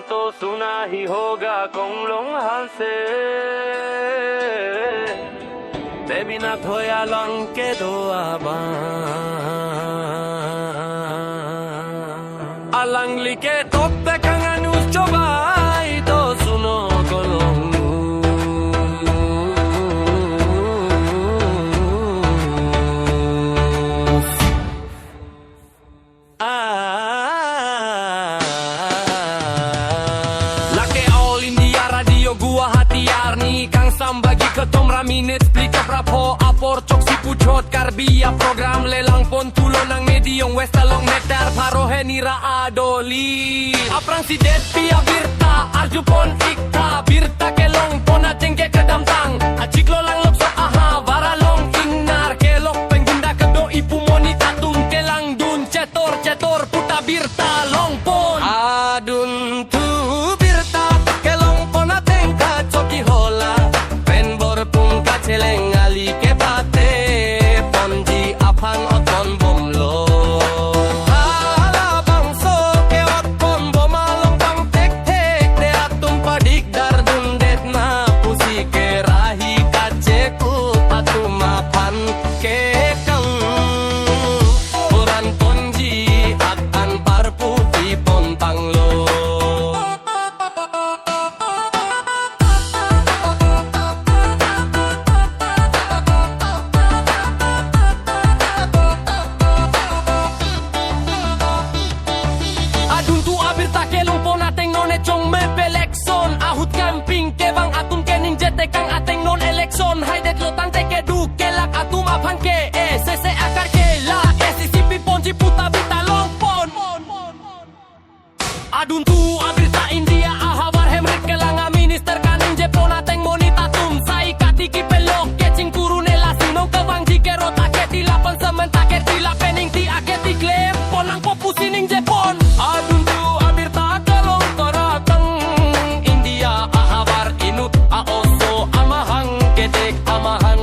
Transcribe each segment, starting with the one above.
तो सुना ही होगा कोंगलोंग हाल से Baby na thoya long ke do alang like top te kangan us cobai to suno kolong Lake all India radio gua hatiar ni kang sambagi ketom raminit Rapo apor cok si pucot karbia program lelang pon tulon ang mediong west along meter paro henira adoli aprang si det pia birta arju pon ikta birta kelong pon ateng ke kedamtang aciklo lang lok so aha varalong ingnar kelok pengginda kedo ipu monita tum kelang dun cetor puta birta long pon adun tu birta kelong pon ateng ka coki hola pen bor pun ka celeng Kang ateng non election hai det lo tang teke du kelak atum aphan ke sese akar ke la SCP ponji puta bita long pon adun tu abirta India ahawar hemret kelanga minister kanin je pon ateng monita tum sai katiki pelok ke cingkurune lasing no kawang jike rota ke tilapan sementa ke tilapening ti aketi klem ponang popusining je pon adun tu abirta kalong toratang India ahawar inut aos amahan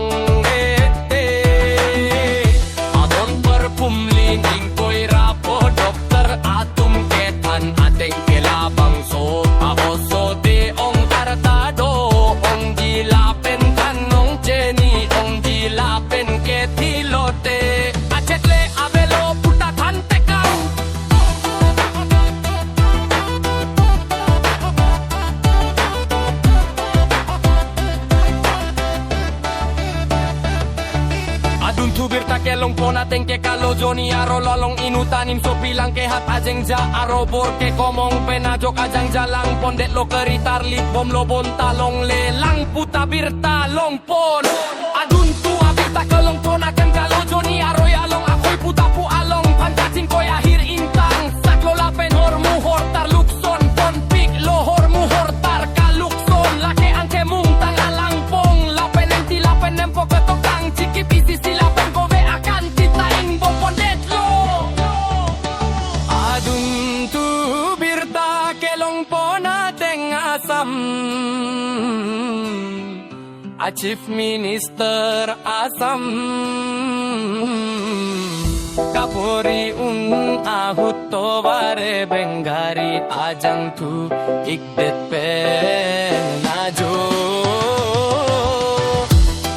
adon perpumling ingkoy rapo dokter atum ketan ateng kelabang so ahoso de ong artado ong dilapen tanong jeni ong dilapen ketilote acetle abelo puta tantekang Adun tubir ta kelong pona tengke kalo joni aro lalong inutanim so pilang ke hat ajeng ja aro bor ke komong penajok ajang jalang pondet lo keritar lip bom lo bon talong lelang puta birta long pon adun tu abirta kelong pona ken kalo joni aro yalong akoy puta pu along pancacing koy akhir intang saklo lapen hor muhor tar lukson pon pik lohor muhor tar kalukson lake angke mung tang alang pong lapen enti lapen nempo ketokang cikip isi silapen kowe akan titain bopon detlo adun tu birta kelong pona teng asam a chief minister asam kapori ahut to bare bengari ajang tu ikdet pe najo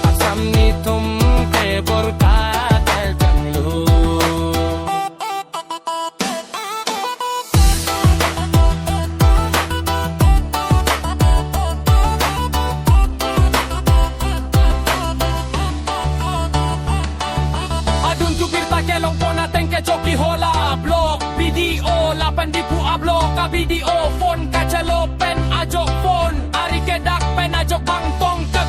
asam ni tum ke borka tel janglu adun tu birta kelong pona tengke joki hola blok video lapan dipu ablok ka video phone kacalo pen ajok phone ari kedak pen ajok bang tong kek